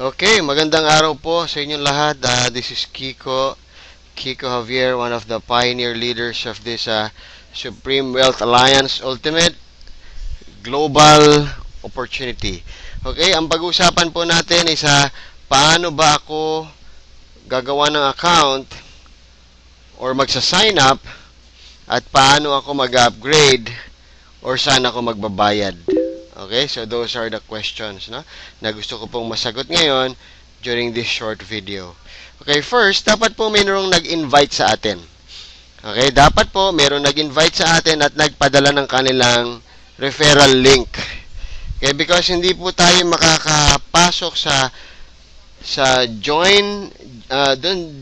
Okay, magandang araw po sa inyong lahat. This is Kiko Javier, one of the pioneer leaders of this Supreme Wealth Alliance Ultimate Global Opportunity. Okay, ang pag-uusapan po natin is paano ba ako gagawa ng account or magsa-sign up at paano ako mag-upgrade or saan ako magbabayad. Okay, so those are the questions na gusto ko pong masagot ngayon during this short video. Okay, first, dapat po mayroong nag-invite sa atin. Okay, dapat po mayroong nag-invite sa atin at nagpadala ng kanilang referral link. Okay, because hindi po tayo makakapasok sa join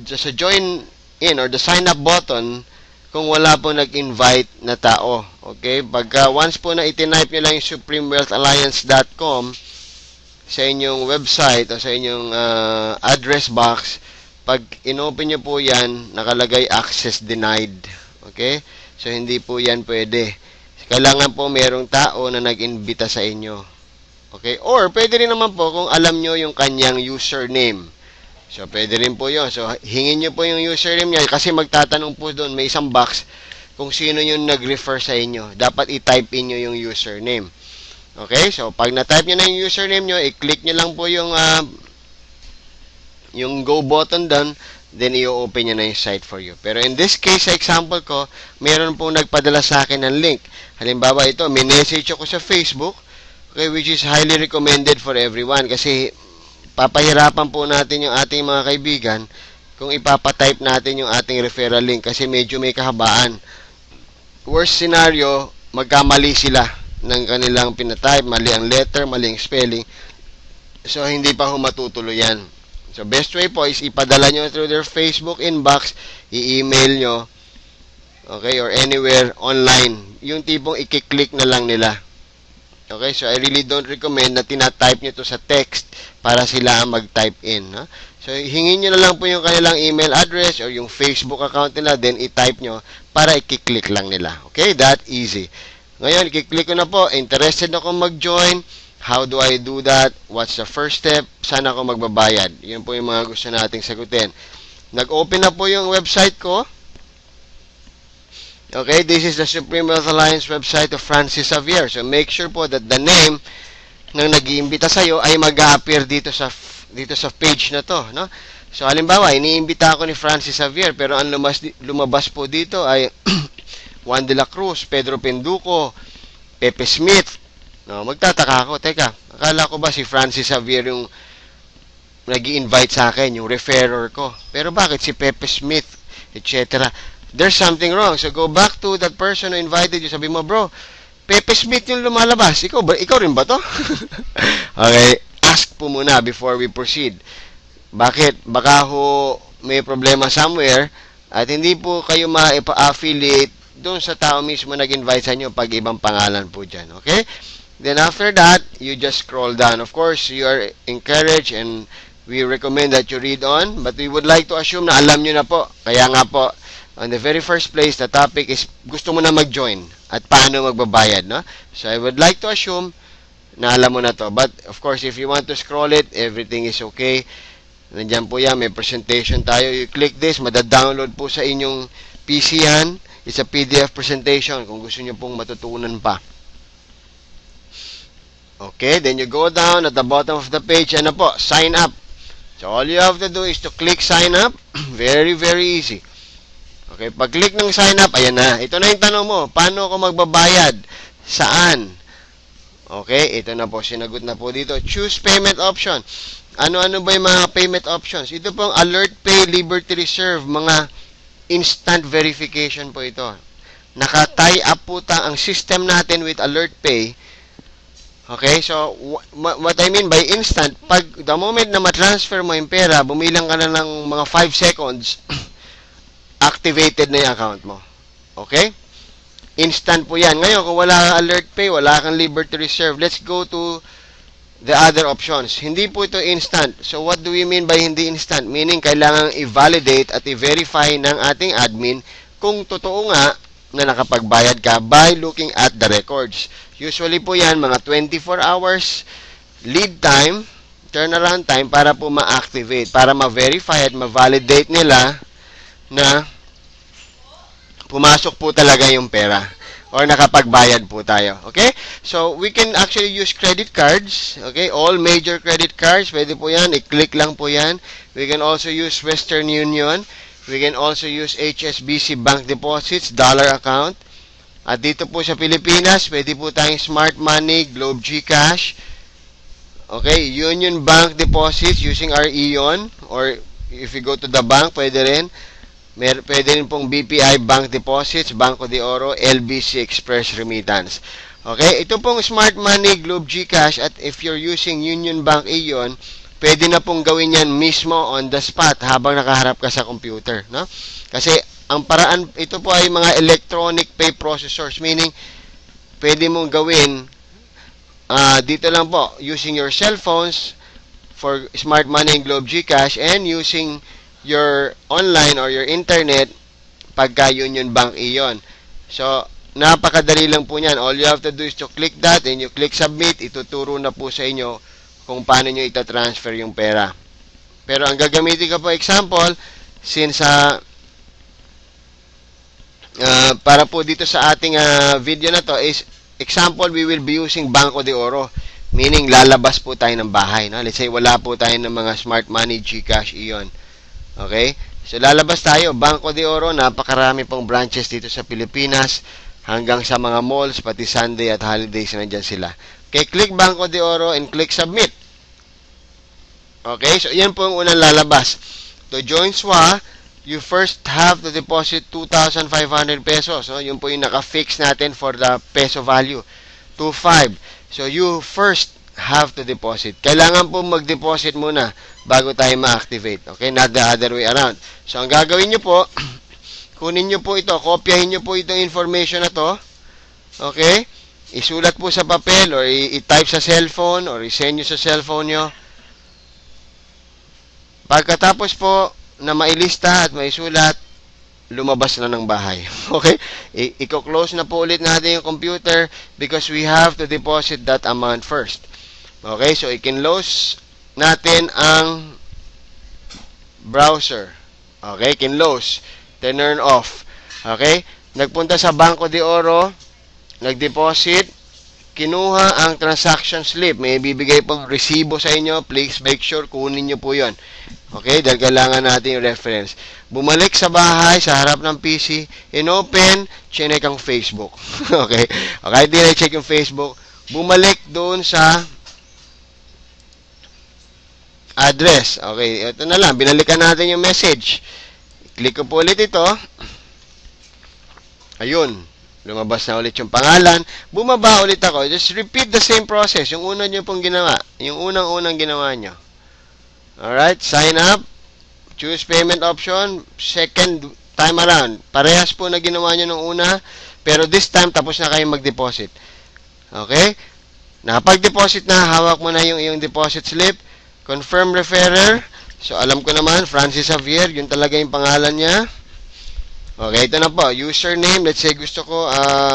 sa join in or the sign up button kung wala po nag-invite na tao. Okay? Pagka once po na itinype nyo lang yung supremewealthalliance.com sa inyong website o sa inyong address box, pag inopen nyo po yan, nakalagay access denied. Okay? So, hindi po yan pwede. Kailangan po merong tao na nag-invita sa inyo. Okay? Or, pwede rin naman po kung alam nyo yung kanyang username. So, pwede rin po yun. So, hingin nyo po yung username niya kasi magtatanong po doon, may isang box kung sino yung nag-refer sa inyo. Dapat i-type in nyo yung username. Okay? So, pag na-type nyo na yung username nyo, i-click nyo lang po yung go button doon, then i-open nyo na yung site for you. Pero in this case, sa example ko, meron po nagpadala sa akin ng link. Halimbawa ito, may message ako sa Facebook, okay, which is highly recommended for everyone kasi papahirapan po natin yung ating mga kaibigan kung ipapatype natin yung ating referral link kasi medyo may kahabaan. Worst scenario, magkamali sila ng kanilang pinatype, mali ang letter, mali ang spelling. So, hindi pa matutuloy yan. So, best way po is ipadala nyo through their Facebook inbox, i-email nyo, okay, or anywhere online. Yung tipong i-click na lang nila. Okay, so I really don't recommend na tina-type nyo to sa text para sila ang mag-type in. So, hingin nyo na lang po yung kanilang email address or yung Facebook account nila, then i-type nyo para i-click lang nila. Okay, that easy. Ngayon, i-click ko na po, interested ako mag-join. How do I do that? What's the first step? Saan ako magbabayad? Yun po yung mga gusto nating sagutin. Nag-open na po yung website ko. Okay, this is the Supreme Wealth Alliance website of Francis Javier. So, make sure po that the name ng nag-iimbita sa'yo ay mag-a-appear dito sa page na to. No? So, halimbawa, iniimbita ako ni Francis Javier, pero ang lumabas po dito ay Juan de la Cruz, Pedro Penduko, Pepe Smith. No, magtataka ako, teka, akala ko ba si Francis Javier yung nag-i-invite sa akin, yung referrer ko. Pero bakit si Pepe Smith, etc.? There's something wrong. So, go back to that person who invited you. Sabi mo, bro, Pepe Smith yung lumalabas. Ikaw rin ba to? Okay, ask po muna before we proceed. Bakit? Baka ho may problema somewhere at hindi po kayo ma-affiliate doon sa tao mismo nag-invite sa inyo pag ibang pangalan po dyan. Okay? Then after that, you just scroll down. Of course, you are encouraged and we recommend that you read on. But we would like to assume na alam nyo na po. Kaya nga po, on the very first place, the topic is gusto mo na mag-join at paano magbabayad, no? So, I would like to assume na alam mo na to. But, of course, if you want to scroll it, everything is okay. Nandiyan po yan, may presentation tayo. You click this, madadownload po sa inyong PC yan. It's a PDF presentation kung gusto nyo pong matutunan pa. Okay, then you go down at the bottom of the page, ano po, sign up. So, all you have to do is to click sign up. Very, very easy. Okay, pag-click ng sign up, ayan na. Ito na yung tanong mo. Paano ako magbabayad? Saan? Okay, ito na po. Sinagot na po dito. Choose payment option. Ano-ano ba yung mga payment options? Ito pong Alert Pay, Liberty Reserve, mga instant verification po ito. Naka-tie up po ang system natin with Alert Pay. Okay, so what I mean by instant, pag the moment na ma-transfer mo yung pera, bumilang ka na ng mga 5 seconds, activated na yung account mo. Okay? Instant po yan. Ngayon, kung wala kang Alert Pay, wala kang Liberty Reserve, let's go to the other options. Hindi po ito instant. So, what do we mean by hindi instant? Meaning, kailangan i-validate at i-verify ng ating admin kung totoo nga na nakapagbayad ka by looking at the records. Usually po yan, mga 24 hours lead time, turnaround time para po ma-activate, para ma-verify at ma-validate nila na pumasok po talaga yung pera or nakapagbayad po tayo. Okay? So, we can actually use credit cards. Okay? All major credit cards. Pwede po yan. I-click lang po yan. We can also use Western Union. We can also use HSBC Bank Deposits, dollar account. At dito po sa Pilipinas, pwede po tayong Smart Money, Globe GCash. Okay? Union Bank Deposits using our Ion. Or if you go to the bank, pwede rin. Pwede rin pong BPI Bank Deposits, Banco de Oro, LBC Express Remittance. Okay? Ito pong Smart Money, Globe GCash, at if you're using Union Bank Ion, pwede na pong gawin yan mismo on the spot habang nakaharap ka sa computer. No? Kasi ang paraan, ito po ay mga electronic pay processors, meaning pwede mong gawin dito lang po, using your cell phones for Smart Money and Globe GCash and using your online or your internet pagka Union Bank Ion. So, napakadali lang po niyan. All you have to do is to click that and you click submit. Ituturo na po sa inyo kung paano nyo itatransfer yung pera. Pero ang gagamitin ko po example, since para po dito sa ating video na to is example, we will be using Banco de Oro. Meaning, lalabas po tayo ng bahay. No? Let's say, wala po tayo ng mga Smart Money, GCash, Ion. Okay? So, lalabas tayo. Banco de Oro, napakarami pong branches dito sa Pilipinas. Hanggang sa mga malls, pati Sunday at holidays, nandyan sila. Okay, click Banco de Oro and click Submit. Okay, so yan po yung unang lalabas. To join SWA, you first have to deposit 2,500 pesos. So, yun po yung naka-fix natin for the peso value. 2,500. So, you first have to deposit. Kailangan po mag-deposit muna bago tayo ma-activate. Okay? Not the other way around. So, ang gagawin nyo po, kunin nyo po ito, kopyahin nyo po itong information na to. Okay? Isulat po sa papel or i-type sa cellphone or i-send nyo sa cellphone nyo. Pagkatapos po na mailista at maisulat, lumabas na ng bahay. Okay? I-close na po ulit natin yung computer because we have to deposit that amount first. Okay, so i-close natin ang browser. Okay, close. Turn off. Okay, nagpunta sa Banco de Oro, nag-deposit, kinuha ang transaction slip. May bibigay pong resibo sa inyo. Please make sure kunin nyo po yon. Okay, dahil kailangan natin yung reference. Bumalik sa bahay, sa harap ng PC, in-open, chinek ang Facebook. Okay, okay, di na-check yung Facebook. Bumalik doon sa address. Okay, ito na lang. Binalikan natin yung message. Click ko po ulit ito. Ayun. Lumabas na ulit yung pangalan. Bumaba ulit ako. Just repeat the same process. Yung una nyo pong ginawa. Yung unang-unang ginawa nyo. Alright. Sign up. Choose payment option. Second time around. Parehas po na ginawa nyo nung una. Pero this time, tapos na kayong mag-deposit. Okay? Nakapag-deposit na. Hawak mo na yung iyong deposit slip. Confirm referrer. So, alam ko naman, Francis Javier, yun talaga yung pangalan niya. Okay, ito na po. Username, let's say gusto ko,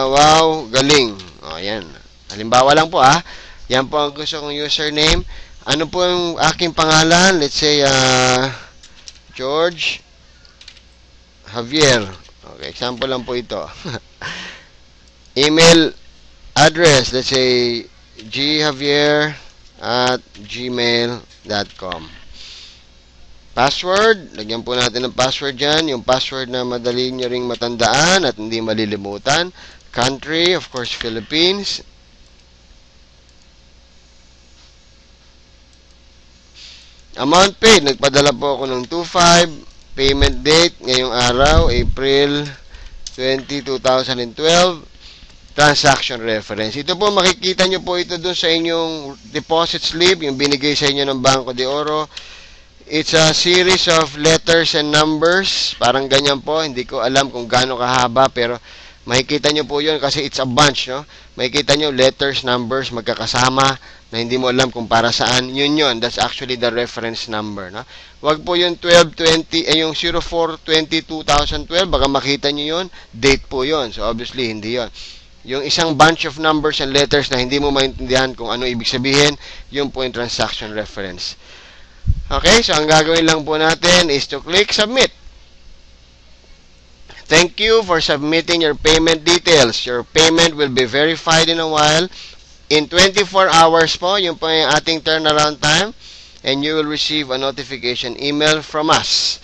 wow, galing. O, yan. Halimbawa lang po, Yan po ang gusto kong username. Ano po yung aking pangalan? Let's say, George Javier. Okay, example lang po ito. Email address, let's say, gjavier@gmail.com. Password, lagyan po natin ng password dyan. Yung password na madali nyo ring matandaan at hindi malilimutan. Country, of course, Philippines. Amount paid, nagpadala po ako ng 2,500. Payment date, ngayong araw, April 20, 2012. Transaction reference. Ito po, makikita nyo po ito dun sa inyong deposit slip, yung binigay sa inyo ng Banco de Oro. It's a series of letters and numbers. Parang ganyan po. Hindi ko alam kung gaano kahaba, pero makikita nyo po yun kasi it's a bunch, no? Makikita nyo letters, numbers, magkakasama na hindi mo alam kung para saan. Yun. That's actually the reference number, no? Wag po yung 1220, yung 04-20-2012. Baka makita nyo yun. Date po yun. So, obviously, hindi yun. Yung isang bunch of numbers and letters na hindi mo maintindihan kung ano ibig sabihin, yun po yung transaction reference. Okay, so ang gagawin lang po natin is to click submit. Thank you for submitting your payment details. Your payment will be verified in a while. In 24 hours po, yun po yung ating turnaround time. And you will receive a notification email from us.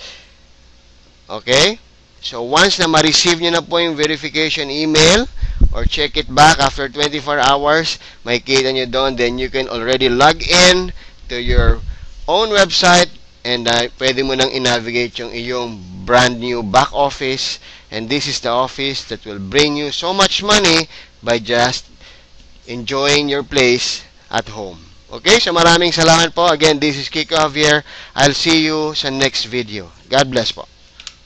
Okay? So, once na ma-receive nyo na po yung verification email, or check it back after 24 hours, makikita nyo doon, then you can already log in to your own website, and pwede mo nang i-navigate yung iyong brand new back office, and this is the office that will bring you so much money by just enjoying your place at home. Okay, so maraming salamat po. Again, this is Kiko Javier. I'll see you sa next video. God bless po.